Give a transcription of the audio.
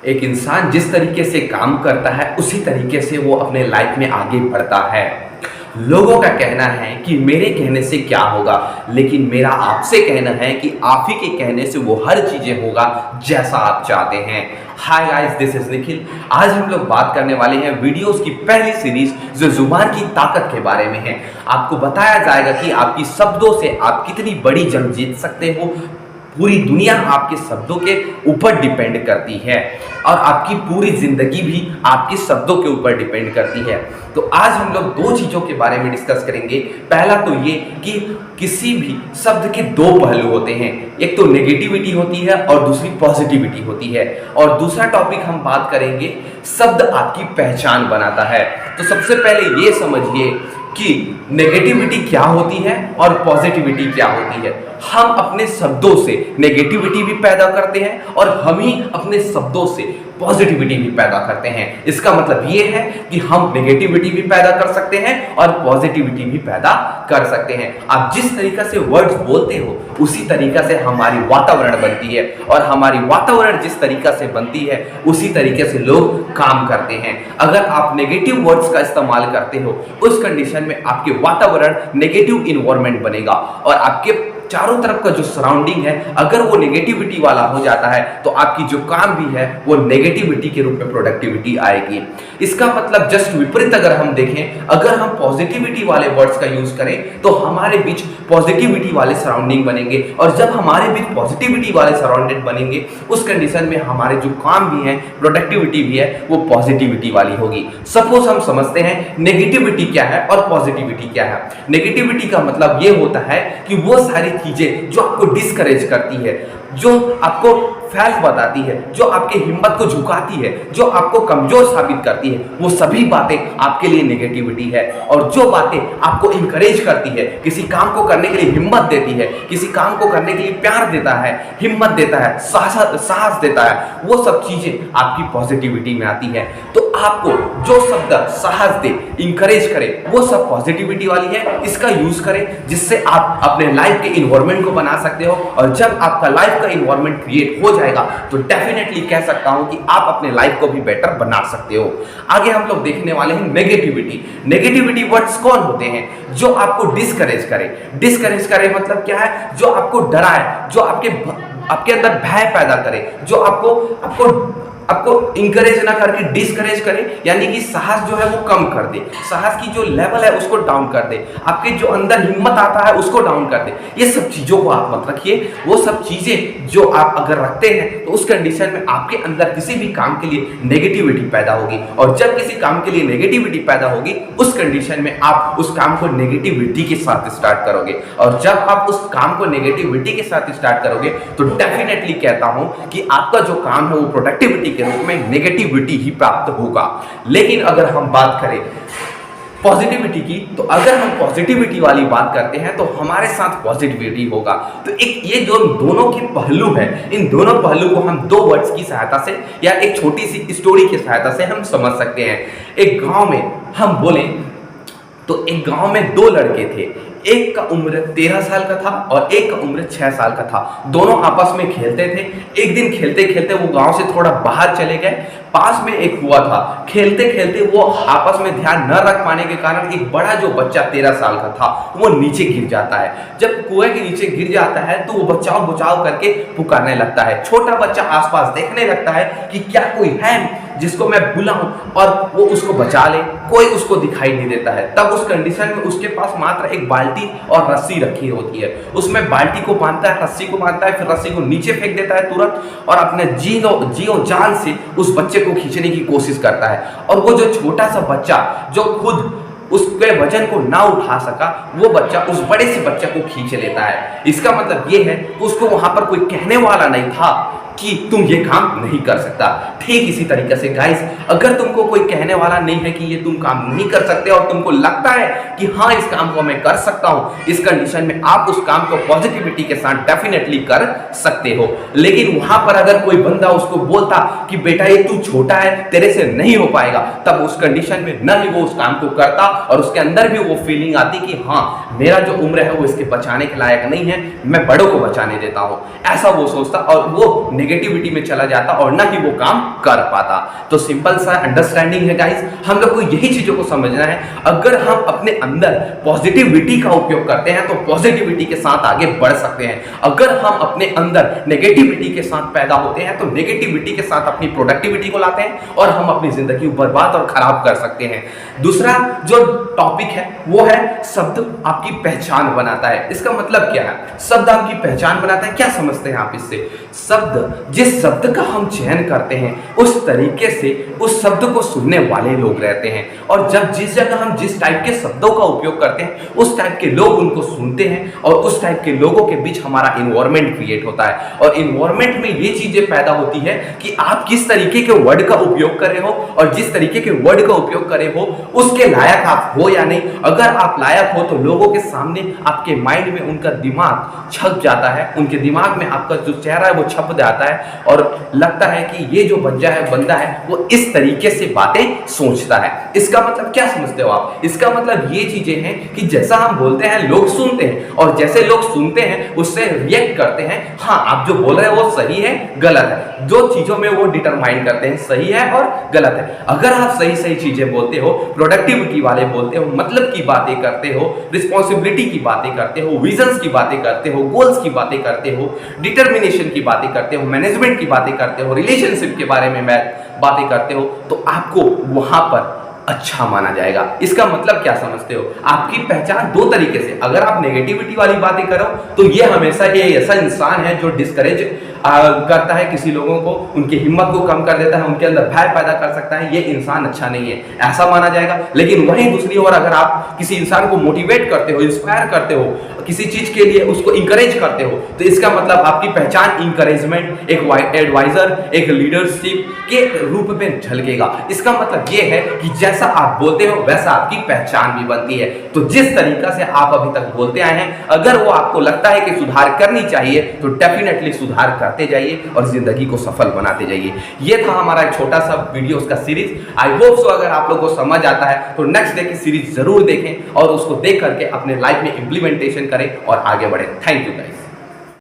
एक इंसान जिस तरीके से काम करता है उसी तरीके से वो अपने लाइफ में आगे बढ़ता है। लोगों का कहना है कि मेरे कहने से क्या होगा, लेकिन मेरा आपसे कहना है कि आप ही के कहने से वो हर चीजें होगा जैसा आप चाहते हैं। Hi guys, this is Nikhil. आज हम लोग बात करने वाले हैं वीडियोस की पहली सीरीज जो जुबान की ताकत के बारे में है। आपको बताया जाएगा कि आपकी शब्दों से आप कितनी बड़ी जंग जीत सकते हो। पूरी दुनिया आपके शब्दों के ऊपर डिपेंड करती है और आपकी पूरी जिंदगी भी आपके शब्दों के ऊपर डिपेंड करती है। तो आज हम लोग दो चीज़ों के बारे में डिस्कस करेंगे। पहला तो ये कि किसी भी शब्द के दो पहलू होते हैं, एक तो नेगेटिविटी होती है और दूसरी पॉजिटिविटी होती है। और दूसरा टॉपिक हम बात करेंगे, शब्द आपकी पहचान बनाता है। तो सबसे पहले ये समझिए कि नेगेटिविटी क्या होती है और पॉजिटिविटी क्या होती है। हम अपने शब्दों से नेगेटिविटी भी पैदा करते हैं और हम ही अपने शब्दों से पॉजिटिविटी भी पैदा करते हैं। इसका मतलब ये है कि हम नेगेटिविटी भी पैदा कर सकते हैं और पॉजिटिविटी भी पैदा कर सकते हैं। आप जिस तरीका से वर्ड्स बोलते हो उसी तरीका से हमारी वातावरण बनती है और हमारी वातावरण जिस तरीका से बनती है उसी तरीके से लोग काम करते हैं। अगर आप नेगेटिव वर्ड्स का इस्तेमाल करते हो उस कंडीशन में आपके वातावरण नेगेटिव इन्वायरमेंट बनेगा और आपके चारों तरफ का जो सराउंडिंग है अगर वो नेगेटिविटी वाला हो जाता है तो आपकी जो काम भी है वो नेगेटिविटी के रूप में प्रोडक्टिविटी आएगी। इसका मतलब जस्ट विपरीत अगर हम देखें, अगर हम पॉजिटिविटी वाले वर्ड्स का यूज करें तो हमारे बीच पॉजिटिविटी वाले सराउंडिंग बनेंगे और जब हमारे बीच पॉजिटिविटी वाले सराउंडिंग बनेंगे उस कंडीशन में हमारे जो काम भी है, प्रोडक्टिविटी भी है, वो पॉजिटिविटी वाली होगी। सपोज हम समझते हैं नेगेटिविटी क्या है और पॉजिटिविटी क्या है। नेगेटिविटी का मतलब ये होता है कि वो सारी चीजें जो आपको डिस्करेज करती है, जो आपको फैल बताती है, जो आपके हिम्मत को झुकाती है, जो आपको कमजोर साबित करती है, वो सभी बातें आपके लिए नेगेटिविटी है। और जो बातें आपको इंकरेज करती है, किसी काम को करने के लिए हिम्मत देती है, किसी काम को करने के लिए प्यार देता है, हिम्मत देता है, साहस देता है, वो सब चीजें आपकी पॉजिटिविटी में आती है। तो आपको जो शब्द साहस दे, इंकरेज करे, वो सब पॉजिटिविटी वाली है। इसका यूज करें जिससे आप अपने लाइफ के इन्वायरमेंट को बना सकते हो और जब आपका लाइफ का इन्वायरमेंट क्रिएट हो जाएगा तो डेफिनेटली कह सकता हूं कि आप अपने लाइफ को भी बेटर बना सकते हो। आगे हम लोग देखने वाले हैं नेगेटिविटी। नेगेटिविटी वर्ड्स कौन होते हैं? जो आपको डिस्करेज करे। डिस्करेज करे मतलब क्या है? जो आपको डराए, जो आपके अंदर भय पैदा करे, जो आपको इंकरेज ना करके डिस्करेज करे, यानी कि साहस जो है वो कम कर दे, साहस की जो लेवल है उसको डाउन कर दे, आपके जो अंदर हिम्मत आता है उसको डाउन कर दे। ये सब चीजों को आप मत रखिए। वो सब चीजें जो आप अगर रखते हैं तो उस कंडीशन में आपके अंदर किसी भी काम के लिए नेगेटिविटी पैदा होगी और जब किसी काम के लिए नेगेटिविटी पैदा होगी उस कंडीशन में आप उस काम को नेगेटिविटी के साथ स्टार्ट करोगे और जब आप उस काम को नेगेटिविटी के साथ स्टार्ट करोगे तो डेफिनेटली कहता हूं कि आपका जो काम है वो प्रोडक्टिविटी के रूप में नेगेटिविटी ही प्राप्त होगा। लेकिन अगर हम बात करें पॉजिटिविटी की, तो अगर हम पॉजिटिविटी वाली बात करते हैं तो हमारे साथ पॉजिटिविटी होगा। तो एक ये जो दोनों के पहलू हैं, इन दोनों पहलू को हम दो वर्ड्स की सहायता से या एक छोटी सी स्टोरी की सहायता से हम समझ सकते हैं। एक गांव में हम बोलें तो एक गांव में दो लड़के थे। एक का उम्र 13 साल का था और एक का उम्र 6 साल का था। दोनों आपस में खेलते थे। एक दिन खेलते खेलते वो गांव से थोड़ा बाहर चले गए। पास में एक कुआं था। खेलते खेलते वो आपस में ध्यान न रख पाने के कारण एक बड़ा जो बच्चा 13 साल का था वो नीचे गिर जाता है। जब कुएं के नीचे गिर जाता है तो वो बचाव बचाव करके पुकारने लगता है। छोटा बच्चा आसपास देखने लगता है कि क्या कोई है जिसको मैं बुलाऊं और वो उसको बचा ले। कोई उसको दिखाई नहीं देता है। तब उस कंडीशन में उसके पास मात्र एक बाल्टी और रस्सी रखी होती है। उसमें बाल्टी को बांधता है, रस्सी को बांधता है, फिर रस्सी को नीचे फेंक देता है तुरंत और अपने जीव जान से उस बच्चे को खींचने की कोशिश करता है। और वो जो छोटा सा बच्चा जो खुद उसके वजन को ना उठा सका, वो बच्चा उस बड़े से बच्चे को खींच लेता है। इसका मतलब ये है कि उसको वहां पर कोई कहने वाला नहीं था कि तुम ये काम नहीं कर सकता। ठीक इसी तरीके से गाइस, अगर तुमको कोई कहने वाला नहीं है कि ये तुम काम नहीं कर सकते और तुमको लगता है कि हाँ इस काम को मैं कर सकता हूं, इस कंडीशन में आप उस काम को पॉजिटिविटी के साथ डेफिनेटली कर सकते हो। लेकिन वहां पर अगर कोई बंदा उसको बोलता कि बेटा ये तू छोटा है, तेरे से नहीं हो पाएगा, तब उस कंडीशन में न ही वो उस काम को करता और उसके अंदर भी वो फीलिंग आती कि हाँ मेरा जो उम्र है वो इसके बचाने के लायक नहीं है, मैं बड़ों को बचाने देता हूँ, ऐसा वो सोचता और वो नेगेटिविटी में चला जाता और ना ही वो काम कर पाता। तो सिंपल सा अंडरस्टैंडिंग है गाइस, हम लोग को यही चीजों को समझना है। अगर हम अपने अंदर पॉजिटिविटी का उपयोग करते हैं तो पॉजिटिविटी के साथ आगे बढ़ सकते हैं। अगर हम अपने अंदर नेगेटिविटी के साथ पैदा होते हैं तो नेगेटिविटी के साथ अपनी प्रोडक्टिविटी को लाते हैं और हम अपनी जिंदगी बर्बाद और खराब कर सकते हैं। दूसरा जो टॉपिक है वो है शब्द आपकी पहचान बनाता है। इसका मतलब क्या है? शब्द आपकी पहचान बनाता है, क्या समझते हैं आप इससे? शब्द, जिस शब्द का हम चयन करते हैं उस तरीके से उस शब्द को सुनने वाले लोग रहते हैं, और जब जिस जगह हम जिस टाइप के शब्दों का उपयोग करते हैं उस टाइप के लोग उनको सुनते हैं और उस टाइप के लोगों के बीच हमारा इन्वायरमेंट क्रिएट होता है। और इन्वायरमेंट में ये चीजें पैदा होती है कि आप किस तरीके के वर्ड का उपयोग करे हो, और जिस तरीके के वर्ड का उपयोग करे हो उसके लायक आप हो या नहीं। अगर आप लायक हो तो लोगों के सामने आपके माइंड में उनका दिमाग छप जाता है, उनके दिमाग में आपका जो चेहरा है वो छप जाता है और लगता है कि ये जो बंदा है वो इस तरीके से बातें सोचता है। इसका मतलब क्या समझते हो आप? इसका मतलब ये चीजें हैं कि जैसा हम बोलते हैं लोग सुनते हैं, और जैसे लोग सुनते हैं उससे रिएक्ट करते हैं। हाँ, आप जो बोल रहे हो वो सही है गलत है, दो चीजों में वो डिटरमाइन करते हैं सही है और गलत है। अगर आप सही सही चीजें बोलते हो, प्रोडक्टिविटी वाले बोलते हो, मतलब की बातें करते हो, रिस्पॉन्सिबिलिटी की बातें करते हो, विजन्स की बातें करते हो, गोल्स की बातें करते हो, डिटर्मिनेशन की बातें करते हो, मैनेजमेंट की बातें करते हो, रिलेशनशिप के बारे में बातें करते हो, तो आपको वहां पर अच्छा माना जाएगा। इसका मतलब क्या समझते हो? आपकी पहचान दो तरीके से, अगर आप नेगेटिविटी वाली बातें करो तो ये हमेशा ये ऐसा इंसान है जो डिस्करेज करता है किसी लोगों को, उनकी हिम्मत को कम कर देता है, उनके अंदर भय पैदा कर सकता है, ये इंसान अच्छा नहीं है, ऐसा माना जाएगा। लेकिन वहीं दूसरी ओर अगर आप किसी इंसान को मोटिवेट करते हो, इंस्पायर करते हो, किसी चीज के लिए उसको इंकरेज करते हो, तो इसका मतलब आपकी पहचान इंकरेजमेंट, एक एडवाइजर, एक लीडरशिप के रूप में झलकेगा। इसका मतलब ये है कि जैसा आप बोलते हो वैसा आपकी पहचान भी बनती है। तो जिस तरीका से आप अभी तक बोलते आए हैं, अगर वो आपको लगता है कि सुधार करनी चाहिए तो डेफिनेटली सुधार करते जाइए और जिंदगी को सफल बनाते जाइए। ये था हमारा एक छोटा सा वीडियो का सीरीज। आई होप सो अगर आप लोगों को समझ आता है तो नेक्स्ट डे की सीरीज जरूर देखें और उसको देख करके अपने लाइफ में इंप्लीमेंटेशन करें और आगे बढ़े। Thank you guys.